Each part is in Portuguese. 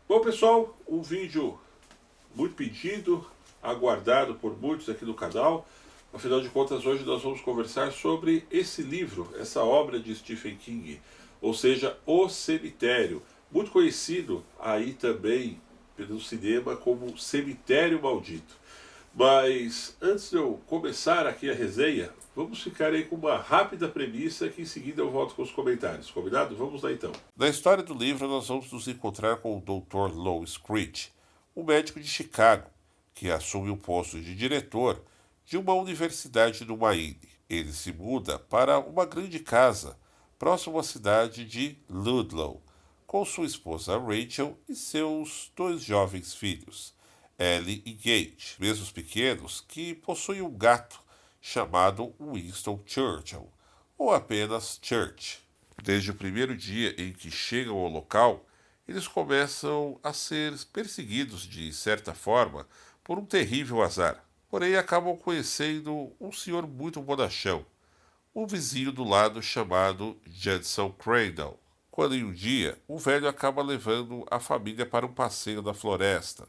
Bom, pessoal, um vídeo muito pedido, aguardado por muitos aqui no canal. Afinal de contas, hoje nós vamos conversar sobre esse livro, essa obra de Stephen King, ou seja, O Cemitério, muito conhecido aí também pelo cinema como Cemitério Maldito. Mas antes de eu começar aqui a resenha, vamos ficar aí com uma rápida premissa que em seguida eu volto com os comentários. Combinado? Vamos lá então. Na história do livro, nós vamos nos encontrar com o Dr. Louis Creed, um médico de Chicago, que assume o posto de diretor de uma universidade no Maine. Ele se muda para uma grande casa próximo à cidade de Ludlow, com sua esposa Rachel e seus dois jovens filhos, Ellie e Gage, mesmos pequenos, que possuem um gato chamado Winston Churchill, ou apenas Church. Desde o primeiro dia em que chegam ao local, eles começam a ser perseguidos de certa forma por um terrível azar. Porém, acabam conhecendo um senhor muito bonachão, um vizinho do lado chamado Judson Crandall. Quando em um dia, o velho acaba levando a família para um passeio na floresta,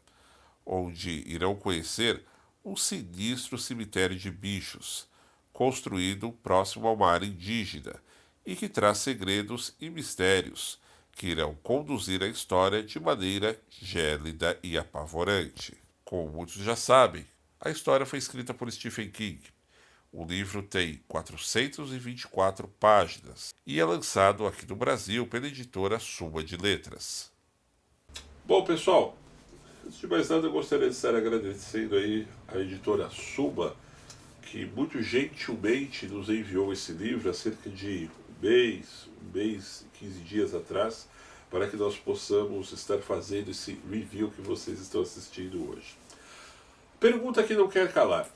onde irão conhecer um sinistro cemitério de bichos, construído próximo a uma área indígena, e que traz segredos e mistérios que irão conduzir a história de maneira gélida e apavorante. Como muitos já sabem, a história foi escrita por Stephen King. O livro tem 424 páginas e é lançado aqui no Brasil pela editora Suma de Letras. Bom, pessoal, antes de mais nada, eu gostaria de estar agradecendo aí a editora Suma, que muito gentilmente nos enviou esse livro há cerca de um mês e 15 dias atrás, para que nós possamos estar fazendo esse review que vocês estão assistindo hoje. Pergunta que não quer calar: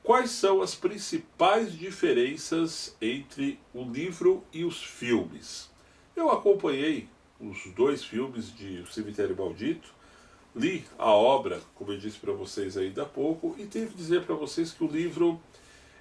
quais são as principais diferenças entre o livro e os filmes? Eu acompanhei os dois filmes de O Cemitério Maldito, li a obra, como eu disse para vocês ainda há pouco, e tenho que dizer para vocês que o livro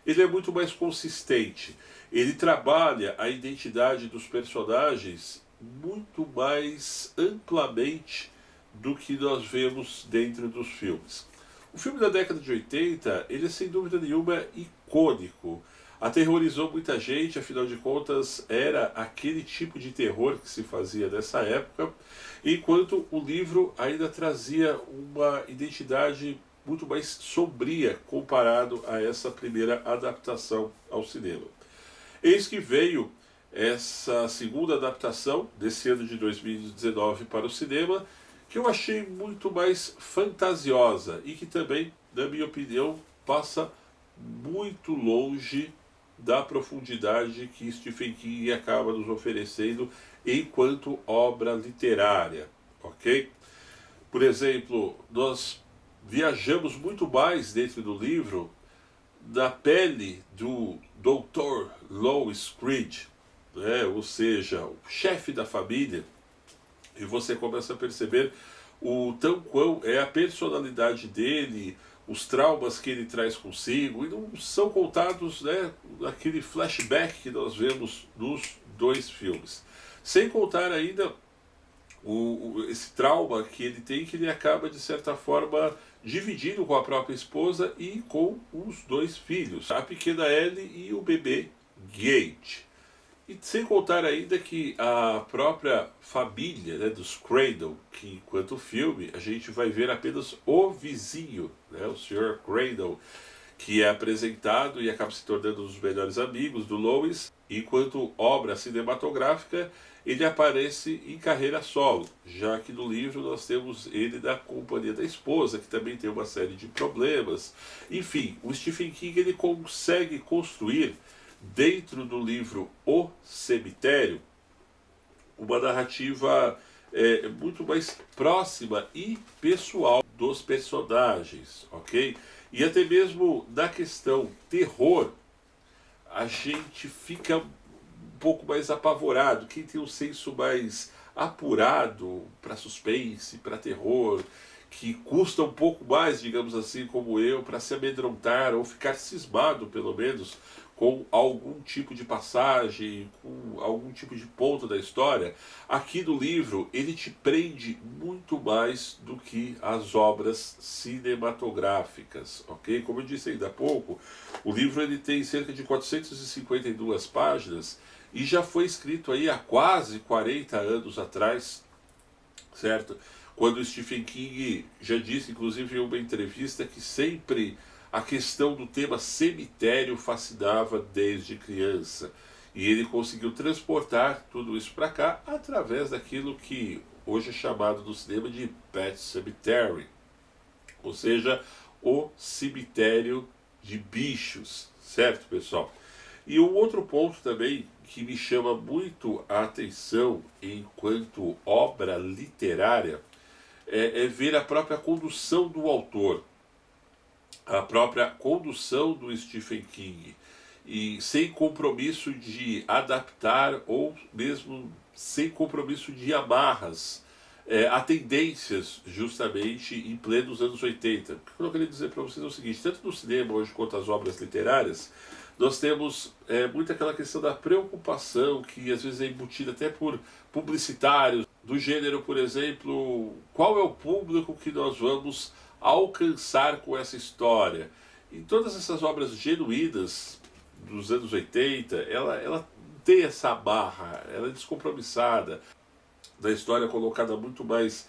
ele é muito mais consistente. Ele trabalha a identidade dos personagens muito mais amplamente do que nós vemos dentro dos filmes. O filme da década de 80, ele é sem dúvida nenhuma icônico. Aterrorizou muita gente, afinal de contas era aquele tipo de terror que se fazia nessa época, enquanto o livro ainda trazia uma identidade muito mais sombria comparado a essa primeira adaptação ao cinema. Eis que veio essa segunda adaptação desse ano de 2019 para o cinema, que eu achei muito mais fantasiosa e que também, na minha opinião, passa muito longe da profundidade que Stephen King acaba nos oferecendo enquanto obra literária, ok? Por exemplo, nós viajamos muito mais dentro do livro da pele do Dr. Louis Creed, né? Ou seja, o chefe da família, e você começa a perceber o tão quão é a personalidade dele, os traumas que ele traz consigo, e não são contados, né, naquele flashback que nós vemos nos dois filmes. Sem contar ainda esse trauma que ele tem, que ele acaba de certa forma dividindo com a própria esposa e com os dois filhos, a pequena Ellie e o bebê Gage. E sem contar ainda que a própria família, né, dos Crandall, que enquanto filme a gente vai ver apenas o vizinho, né, o Sr. Crandall, que é apresentado e acaba se tornando um dos melhores amigos do Lois, enquanto obra cinematográfica ele aparece em carreira solo, já que no livro nós temos ele na companhia da esposa, que também tem uma série de problemas. Enfim, o Stephen King ele consegue construir dentro do livro O Cemitério uma narrativa muito mais próxima e pessoal dos personagens, ok? E até mesmo na questão terror, a gente fica um pouco mais apavorado. Quem tem um senso mais apurado para suspense, para terror, que custa um pouco mais, digamos assim, como eu, para se amedrontar ou ficar cismado, pelo menos, com algum tipo de passagem, com algum tipo de ponto da história, aqui no livro ele te prende muito mais do que as obras cinematográficas, ok? Como eu disse ainda há pouco, o livro ele tem cerca de 452 páginas e já foi escrito aí há quase 40 anos atrás, certo? Quando Stephen King já disse, inclusive em uma entrevista, que sempre a questão do tema cemitério fascinava desde criança. E ele conseguiu transportar tudo isso para cá através daquilo que hoje é chamado no cinema de Pet Sematary, ou seja, o cemitério de bichos, certo, pessoal? E um outro ponto também que me chama muito a atenção enquanto obra literária é ver a própria condução do autor, a própria condução do Stephen King, e sem compromisso de adaptar ou mesmo sem compromisso de amarras a tendências justamente em plenos anos 80. O que eu queria dizer para vocês é o seguinte: tanto no cinema hoje quanto as obras literárias, nós temos muito aquela questão da preocupação que às vezes é embutida até por publicitários, do gênero, por exemplo, qual é o público que nós vamos alcançar com essa história. Em todas essas obras genuínas dos anos 80, ela tem essa barra, ela é descompromissada, da história colocada muito mais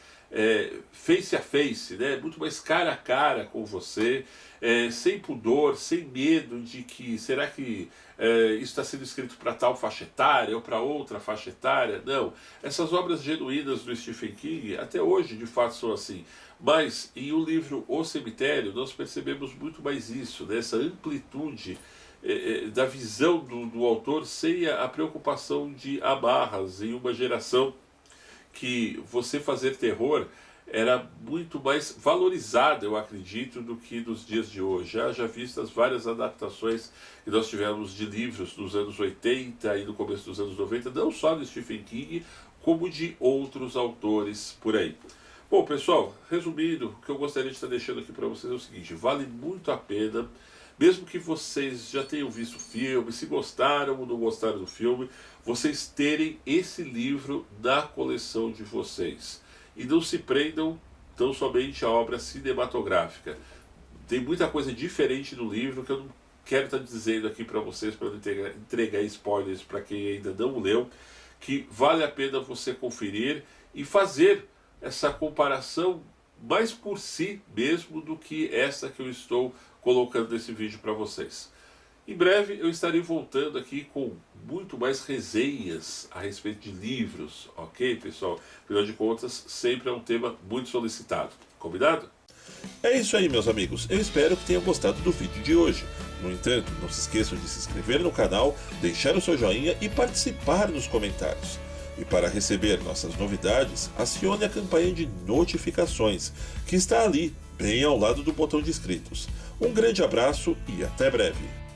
face a face, né? Muito mais cara a cara com você, sem pudor, sem medo de que será que isso está sendo escrito para tal faixa etária ou para outra faixa etária. Não, essas obras genuínas do Stephen King até hoje de fato são assim, mas em o livro O Cemitério nós percebemos muito mais isso, né? Essa amplitude da visão do autor, sem a preocupação de amarras em uma geração que você fazer terror era muito mais valorizado, eu acredito, do que nos dias de hoje. Já vistas várias adaptações que nós tivemos de livros dos anos 80 e no começo dos anos 90, não só de Stephen King, como de outros autores por aí. Bom, pessoal, resumindo, o que eu gostaria de estar deixando aqui para vocês é o seguinte: vale muito a pena, mesmo que vocês já tenham visto o filme, se gostaram ou não gostaram do filme, vocês terem esse livro na coleção de vocês. E não se prendam tão somente à obra cinematográfica. Tem muita coisa diferente no livro que eu não quero estar dizendo aqui para vocês, para não entregar spoilers para quem ainda não o leu, que vale a pena você conferir e fazer essa comparação mais por si mesmo do que essa que eu estou colocando nesse vídeo para vocês. Em breve eu estarei voltando aqui com muito mais resenhas a respeito de livros, ok, pessoal? Afinal de contas, sempre é um tema muito solicitado. Combinado? É isso aí, meus amigos. Eu espero que tenham gostado do vídeo de hoje. No entanto, não se esqueçam de se inscrever no canal, deixar o seu joinha e participar nos comentários. E para receber nossas novidades, acione a campanha de notificações, que está ali, bem ao lado do botão de inscritos. Um grande abraço e até breve!